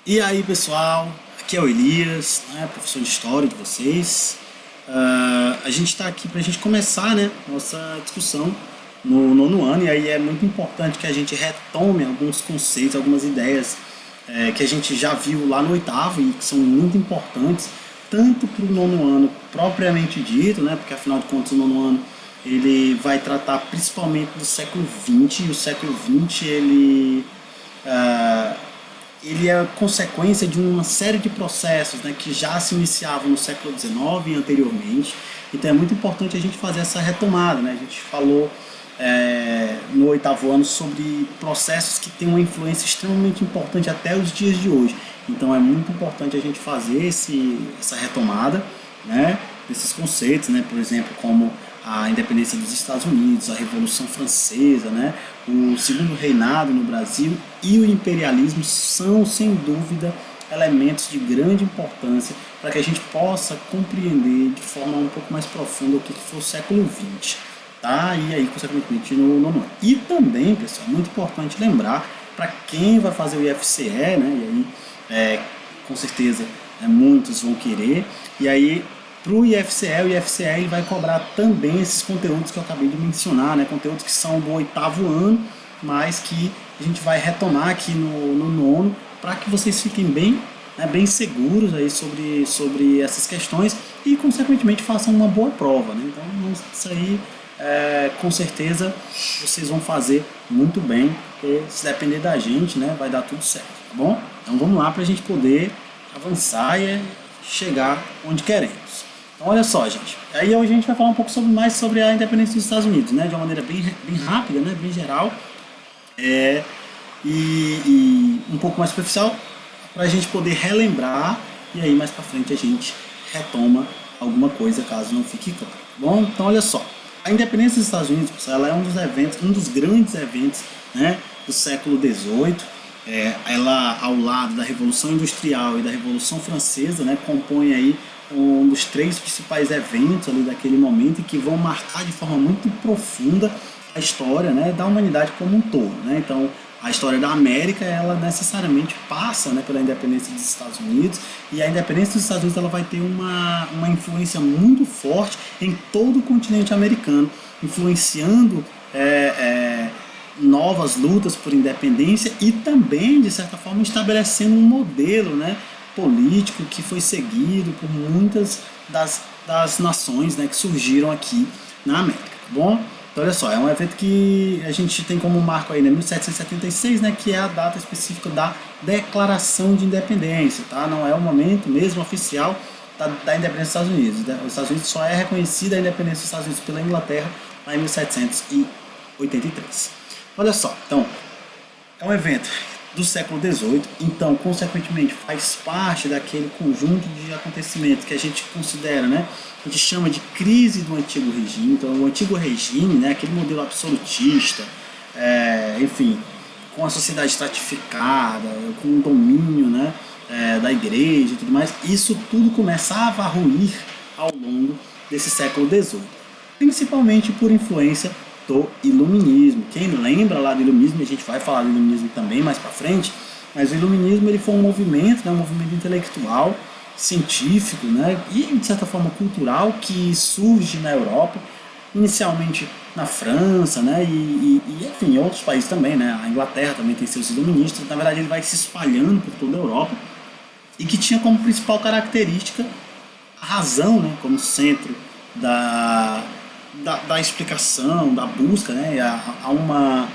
E aí, pessoal, aqui é o Elias, né, professor de História de vocês. A gente está aqui para a gente começar, né, nossa discussão no nono ano, e aí é muito importante que a gente retome alguns conceitos, algumas ideias que a gente já viu lá no oitavo e que são muito importantes, tanto para o nono ano propriamente dito, né, porque afinal de contas o nono ano ele vai tratar principalmente do século XX, e o século XX ah, ele é consequência de uma série de processos, né, que já se iniciavam no século XIX e anteriormente. Então é muito importante a gente fazer essa retomada. Né? A gente falou no oitavo ano sobre processos que têm uma influência extremamente importante até os dias de hoje. Então é muito importante a gente fazer essa retomada, né, desses conceitos, né, por exemplo, como a independência dos Estados Unidos, a Revolução Francesa, né, o Segundo Reinado no Brasil e o imperialismo são, sem dúvida, elementos de grande importância para que a gente possa compreender de forma um pouco mais profunda o que foi o século XX. Tá? E aí, consequentemente, no nono ano. E também, pessoal, é muito importante lembrar para quem vai fazer o IFCE, né, e aí, com certeza, muitos vão querer, e aí para o IFCE ele vai cobrar também esses conteúdos que eu acabei de mencionar, né? Conteúdos que são do oitavo ano, mas que a gente vai retomar aqui no nono, para que vocês fiquem bem, né, bem seguros aí sobre essas questões e, consequentemente, façam uma boa prova. Né? Então, isso aí, com certeza, vocês vão fazer muito bem, porque se depender da gente, né, vai dar tudo certo, tá bom? Então, vamos lá para a gente poder avançar e chegar onde queremos. Então, olha só, gente. Aí hoje a gente vai falar um pouco mais sobre a independência dos Estados Unidos, né? De uma maneira bem rápida, né? Bem geral. E um pouco mais superficial, para a gente poder relembrar. E aí, mais para frente, a gente retoma alguma coisa, caso não fique claro. Tá bom? Então, olha só. A independência dos Estados Unidos, pessoal, ela é um dos grandes eventos, né, do século XVIII. Ela, ao lado da Revolução Industrial e da Revolução Francesa, né, compõe aí um dos três principais eventos ali daquele momento e que vão marcar de forma muito profunda a história, né, da humanidade como um todo. Né? Então, a história da América, ela necessariamente passa, né, pela independência dos Estados Unidos, e a independência dos Estados Unidos ela vai ter uma influência muito forte em todo o continente americano, influenciando novas lutas por independência e também, de certa forma, estabelecendo um modelo, né, político que foi seguido por muitas das nações, né, que surgiram aqui na América. Tá bom? Então, olha só, é um evento que a gente tem como marco aí, né, 1776, né, que é a data específica da Declaração de Independência. Tá? Não é o momento mesmo oficial da independência dos Estados Unidos. Os Estados Unidos só é reconhecida a independência dos Estados Unidos pela Inglaterra lá em 1783. Olha só, então, é um evento do século XVIII, então, consequentemente, faz parte daquele conjunto de acontecimentos que a gente considera, né, a gente chama de crise do antigo regime. Então, o antigo regime, né, aquele modelo absolutista, enfim, com a sociedade estratificada, com o domínio, né, da igreja e tudo mais, isso tudo começava a ruir ao longo desse século XVIII, principalmente por influência do iluminismo. Quem lembra lá do iluminismo, a gente vai falar do iluminismo também mais para frente, mas o iluminismo ele foi um movimento, né, um movimento intelectual, científico, né, e de certa forma cultural, que surge na Europa, inicialmente na França, né, e enfim, em outros países também, né, a Inglaterra também tem seus iluministas. Na verdade ele vai se espalhando por toda a Europa, e que tinha como principal característica a razão, né, como centro da explicação, da busca, né, a uma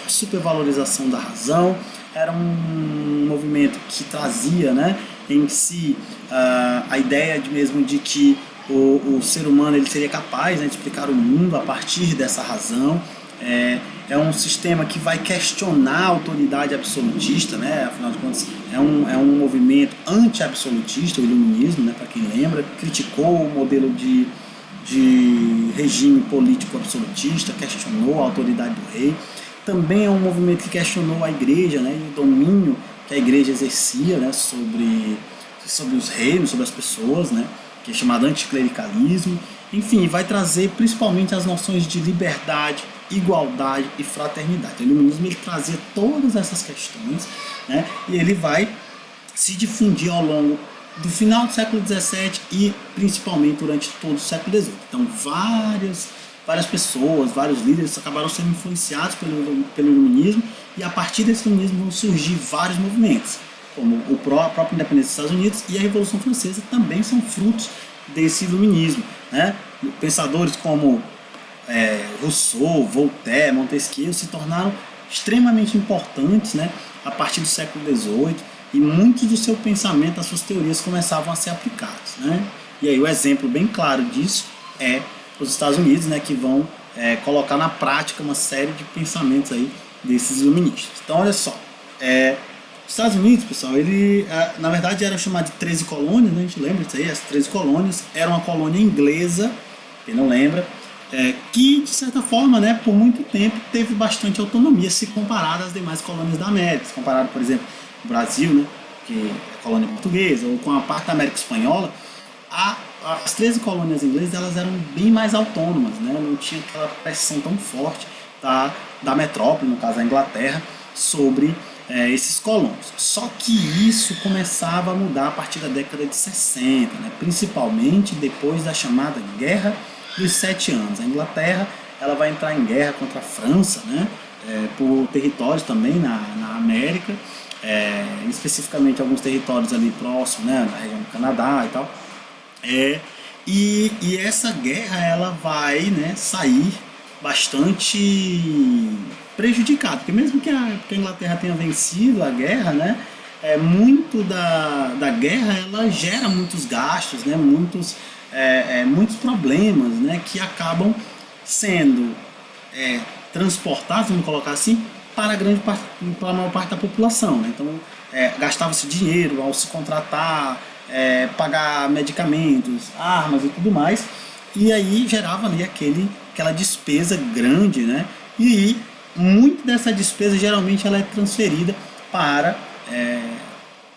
supervalorização da razão. Era um movimento que trazia, né, em si a ideia mesmo de que o ser humano ele seria capaz, né, de explicar o mundo a partir dessa razão. É um sistema que vai questionar a autoridade absolutista, né? Afinal de contas, é um movimento anti-absolutista, o iluminismo, né? Para quem lembra, criticou o modelo de regime político absolutista, questionou a autoridade do rei. Também é um movimento que questionou a igreja, né, e o domínio que a igreja exercia, né, sobre os reinos, sobre as pessoas, né, que é chamado anticlericalismo. Enfim, vai trazer principalmente as noções de liberdade, igualdade e fraternidade. O iluminismo ele trazia todas essas questões, né, e ele vai se difundiu ao longo do final do século XVII e principalmente durante todo o século XVIII. Então várias pessoas, vários líderes acabaram sendo influenciados pelo iluminismo, e a partir desse iluminismo vão surgir vários movimentos, como a própria independência dos Estados Unidos e a Revolução Francesa também são frutos desse iluminismo, né? Pensadores como Rousseau, Voltaire, Montesquieu se tornaram extremamente importantes, né, a partir do século XVIII, e muitos do seu pensamento, das suas teorias começavam a ser aplicados, né? E aí o exemplo bem claro disso é os Estados Unidos, né, que vão colocar na prática uma série de pensamentos aí desses iluministas. Então olha só, os Estados Unidos, pessoal, ele na verdade era chamado de 13 colônias, né? A gente lembra disso aí, as 13 colônias, era uma colônia inglesa, quem não lembra, que de certa forma, né, por muito tempo teve bastante autonomia se comparado às demais colônias da América, se comparado, por exemplo, o Brasil, né, que é colônia portuguesa, ou com a parte da América Espanhola, as 13 colônias inglesas elas eram bem mais autônomas, né, não tinha aquela pressão tão forte da metrópole, no caso da Inglaterra, sobre esses colonos. Só que isso começava a mudar a partir da década de 60, né, principalmente depois da chamada Guerra dos 7 anos. A Inglaterra ela vai entrar em guerra contra a França, né, por territórios também na América, especificamente alguns territórios ali próximos, né, na região do Canadá e tal. E essa guerra ela vai, né, sair bastante prejudicada, porque mesmo que a Inglaterra tenha vencido a guerra, né, muito da guerra ela gera muitos gastos, né, muitos problemas, né, que acabam sendo transportados, vamos colocar assim, para a maior parte da população, né? Então gastava-se dinheiro ao se contratar, pagar medicamentos, armas e tudo mais, e aí gerava ali aquela despesa grande, né? E muito dessa despesa geralmente ela é transferida para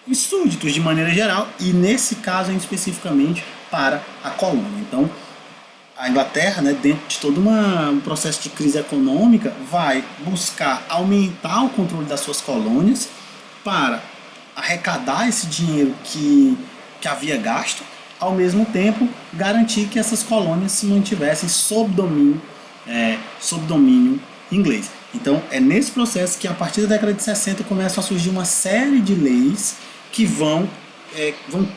os súditos de maneira geral, e nesse caso especificamente para a colônia. Então a Inglaterra, né, dentro de todo um processo de crise econômica, vai buscar aumentar o controle das suas colônias para arrecadar esse dinheiro que havia gasto, ao mesmo tempo garantir que essas colônias se mantivessem sob domínio inglês. Então é nesse processo que a partir da década de 60 começam a surgir uma série de leis que vão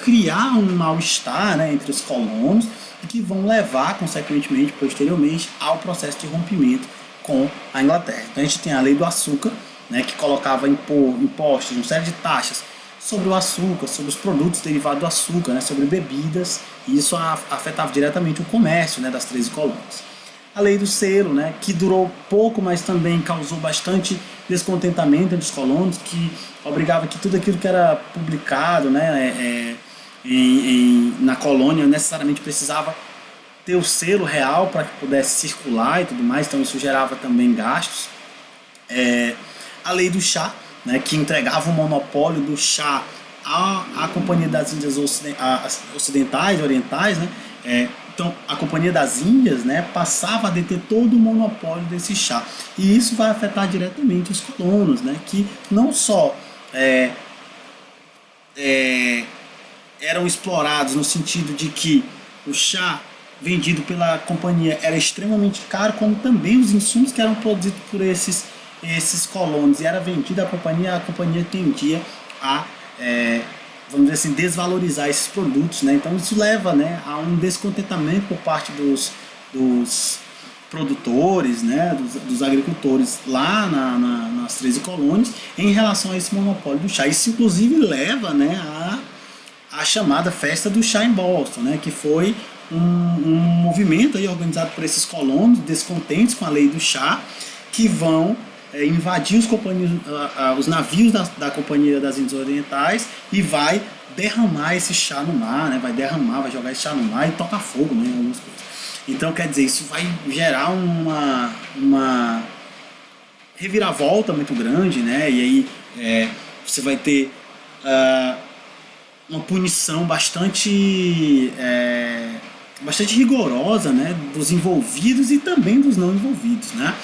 criar um mal-estar, né, entre os colonos, e que vão levar, consequentemente, posteriormente, ao processo de rompimento com a Inglaterra. Então a gente tem a lei do açúcar, né, que colocava impostos, uma série de taxas sobre o açúcar, sobre os produtos derivados do açúcar, né, sobre bebidas, e isso afetava diretamente o comércio, né, das 13 colônias. A lei do selo, né, que durou pouco, mas também causou bastante descontentamento entre os colonos, que obrigava que tudo aquilo que era publicado, né, na colônia necessariamente precisava ter o selo real para que pudesse circular e tudo mais, então isso gerava também gastos. A lei do chá, né, que entregava o monopólio do chá à Companhia das Índias Ocidentais, Orientais, né, então a Companhia das Índias, né, passava a deter todo o monopólio desse chá, e isso vai afetar diretamente os colonos, né, que não só eram explorados no sentido de que o chá vendido pela companhia era extremamente caro, como também os insumos que eram produzidos por esses colonos e era vendido à companhia, a companhia tendia a, vamos dizer assim, desvalorizar esses produtos, né? Então isso leva, né, a um descontentamento por parte dos produtores, né, dos agricultores lá nas 13 colônias em relação a esse monopólio do chá. Isso inclusive leva, né, a chamada Festa do Chá em Boston, né, que foi um movimento aí organizado por esses colonos descontentes com a lei do chá, que vão invadir os navios da Companhia das Índias Orientais e vai derramar esse chá no mar, né, vai jogar esse chá no mar e tocar fogo, né, em algumas coisas. Então, quer dizer, isso vai gerar uma reviravolta muito grande, né? E aí você vai ter uma punição bastante rigorosa, né, dos envolvidos e também dos não envolvidos, né?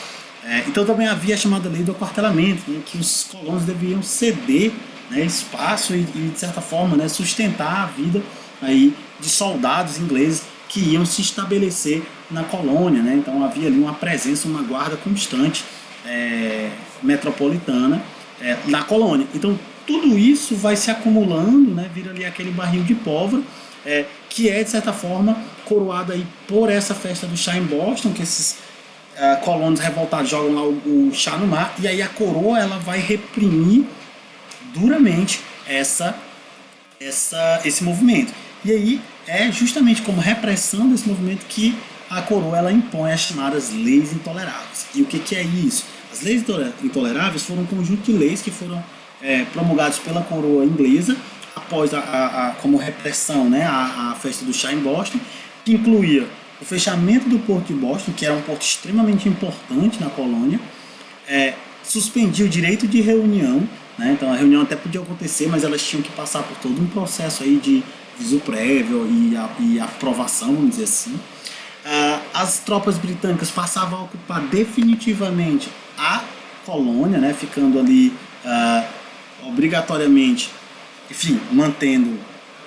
Então também havia a chamada lei do aquartelamento, em que os colonos deviam ceder, né, espaço e, de certa forma, né, sustentar a vida aí de soldados ingleses que iam se estabelecer na colônia, né? Então havia ali uma presença, uma guarda constante metropolitana na colônia. Então tudo isso vai se acumulando, né? Vira ali aquele barril de pólvora, que é de certa forma coroado aí por essa festa do chá em Boston, que esses colonos revoltados jogam lá o chá no mar, e aí a coroa ela vai reprimir duramente esse movimento. E aí é justamente como repressão desse movimento que a coroa ela impõe as chamadas leis intoleráveis. E o que é isso? As leis intoleráveis foram um conjunto de leis que foram promulgadas pela coroa inglesa após como repressão, né, a festa do chá em Boston, que incluía o fechamento do porto de Boston, que era um porto extremamente importante na colônia, suspendia o direito de reunião, né, então a reunião até podia acontecer, mas elas tinham que passar por todo um processo aí de viso prévio e aprovação, vamos dizer assim. As tropas britânicas passavam a ocupar definitivamente a colônia, né, ficando ali obrigatoriamente, enfim, mantendo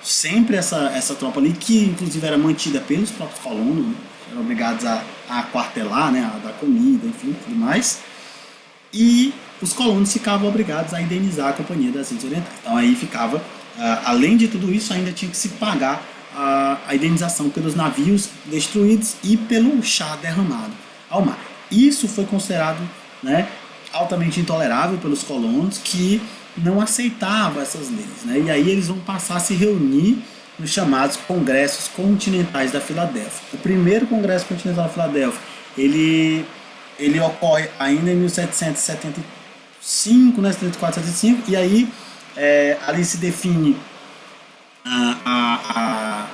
sempre essa tropa ali, que inclusive era mantida pelos próprios colonos, né, eram obrigados a aquartelar, né, a dar comida, enfim, tudo mais. E os colonos ficavam obrigados a indenizar a Companhia das Índias Orientais. Então aí ficava, além de tudo isso, ainda tinha que se pagar a indenização pelos navios destruídos e pelo chá derramado ao mar. Isso foi considerado, né, altamente intolerável pelos colonos, que não aceitavam essas leis, né? E aí eles vão passar a se reunir nos chamados Congressos Continentais da Filadélfia. O primeiro Congresso Continental da Filadélfia, ele ocorre ainda em 1775, né, 74, 75, e aí ali se define a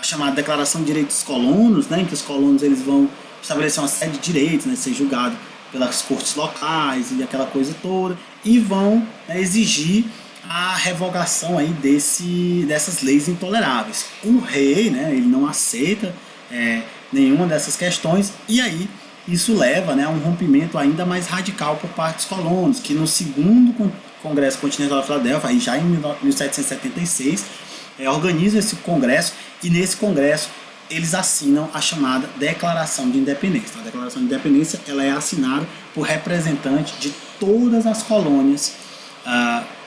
chamada Declaração de Direitos dos Colonos, né, em que os colonos eles vão estabelecer uma série de direitos, né, ser julgado pelas cortes locais e aquela coisa toda, e vão exigir a revogação aí dessas leis intoleráveis. O rei, né, ele não aceita nenhuma dessas questões, e aí isso leva, né, a um rompimento ainda mais radical por parte dos colonos, que no segundo Congresso Continental da Filadélfia, aí já em 1776, organizam esse congresso, e nesse congresso eles assinam a chamada Declaração de Independência. A Declaração de Independência ela é assinada por representantes de todas as colônias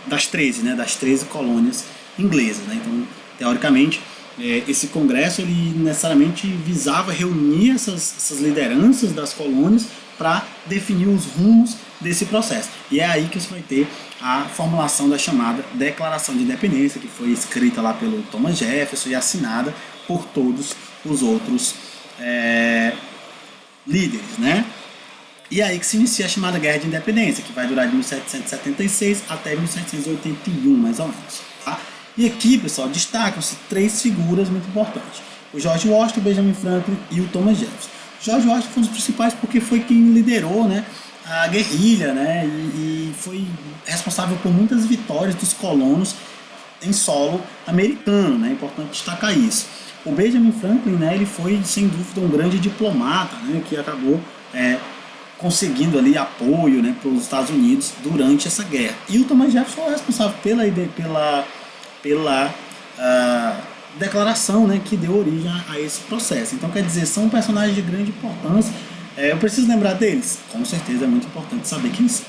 das 13, né, das 13 colônias inglesas, né? Então, teoricamente, esse congresso ele necessariamente visava reunir essas lideranças das colônias para definir os rumos desse processo. E é aí que você vai ter a formulação da chamada Declaração de Independência, que foi escrita lá pelo Thomas Jefferson e assinada por todos os outros líderes, né? E aí que se inicia a chamada Guerra de Independência, que vai durar de 1776 até 1781, mais ou menos. Tá? E aqui, pessoal, destacam-se 3 figuras muito importantes: o George Washington, o Benjamin Franklin e o Thomas Jefferson. George Washington foi um dos principais porque foi quem liderou, né, a guerrilha, né, e foi responsável por muitas vitórias dos colonos em solo americano, né, é importante destacar isso. O Benjamin Franklin, né, ele foi, sem dúvida, um grande diplomata, né, que acabou conseguindo ali apoio, né, para os Estados Unidos durante essa guerra. E o Thomas Jefferson foi responsável pela declaração, né, que deu origem a esse processo. Então, quer dizer, são personagens de grande importância. Eu preciso lembrar deles? Com certeza é muito importante saber quem são.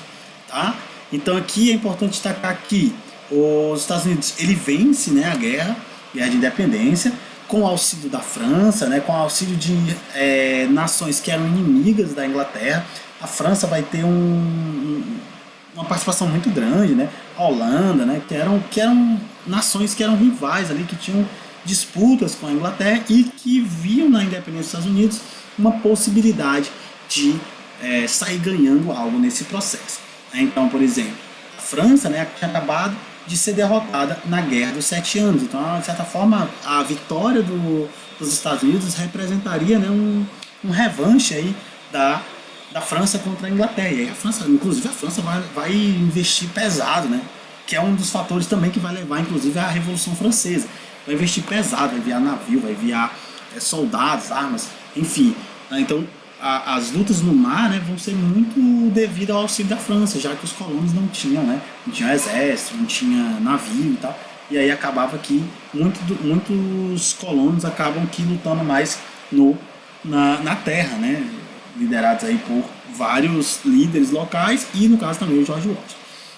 Tá? Então, aqui é importante destacar que os Estados Unidos ele vence, né, a guerra de independência, com o auxílio da França, né, com o auxílio de nações que eram inimigas da Inglaterra. A França vai ter uma participação muito grande, né? A Holanda, né, que eram nações que eram rivais ali, que tinham disputas com a Inglaterra e que viam na independência dos Estados Unidos uma possibilidade de sair ganhando algo nesse processo. Então, por exemplo, a França, né, tinha acabado de ser derrotada na Guerra dos 7 Anos. Então, de certa forma, a vitória dos Estados Unidos representaria, né, um revanche aí da França contra a Inglaterra. E aí inclusive a França vai investir pesado, né, que é um dos fatores também que vai levar, inclusive, à Revolução Francesa. Vai investir pesado, vai enviar navio, vai enviar soldados, armas, enfim. Então, as lutas no mar, né, vão ser muito devido ao auxílio da França, já que os colonos não tinham, né, não tinham exército, não tinha navio e tal. E aí acabava que muitos colonos acabam que lutando mais na terra, né, liderados aí por vários líderes locais e no caso também o George Washington.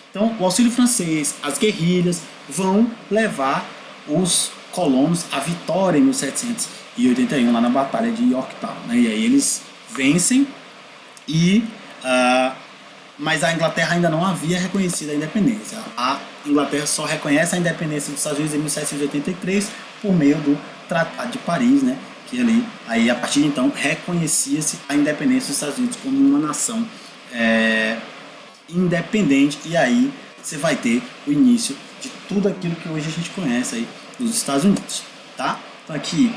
Então, o auxílio francês, as guerrilhas vão levar os colonos à vitória em 1781 lá na Batalha de Yorktown, né? E aí eles vencem e mas a Inglaterra ainda não havia reconhecido a independência. A Inglaterra só reconhece a independência dos Estados Unidos em 1783 por meio do Tratado de Paris, né? Que ali, aí a partir de então, reconhecia-se a independência dos Estados Unidos como uma nação independente, e aí você vai ter o início de tudo aquilo que hoje a gente conhece aí dos Estados Unidos, tá? Então aqui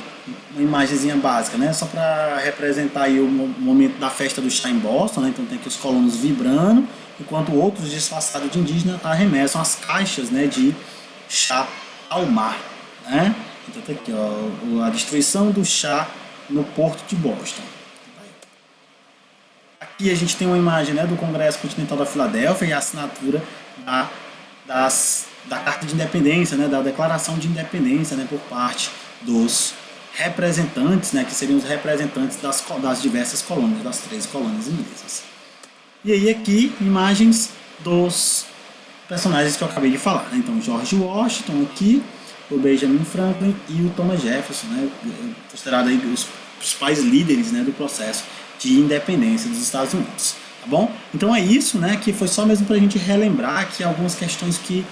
uma imagenzinha básica, né? Só para representar aí o momento da festa do chá em Boston, né? Então tem aqui os colonos vibrando, enquanto outros disfarçados de indígenas arremessam as caixas, né, de chá ao mar, né? Então tá aqui, ó, a destruição do chá no porto de Boston. Aqui a gente tem uma imagem, né, do Congresso Continental da Filadélfia e a assinatura da Carta de Independência, né, da Declaração de Independência, né, por parte dos representantes, né, que seriam os representantes das diversas colônias, das 13 colônias inglesas. E aí aqui, imagens dos personagens que eu acabei de falar, né? Então, George Washington aqui, o Benjamin Franklin e o Thomas Jefferson, né, considerado aí os principais líderes, né, do processo de independência dos Estados Unidos, tá bom? Então é isso, né, que foi só mesmo para a gente relembrar aqui algumas questões que,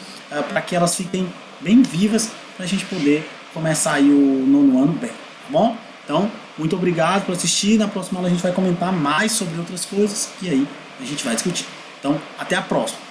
para que elas fiquem bem vivas, para a gente poder começar aí o nono ano bem, tá bom? Então, muito obrigado por assistir, na próxima aula a gente vai comentar mais sobre outras coisas e aí a gente vai discutir. Então, até a próxima!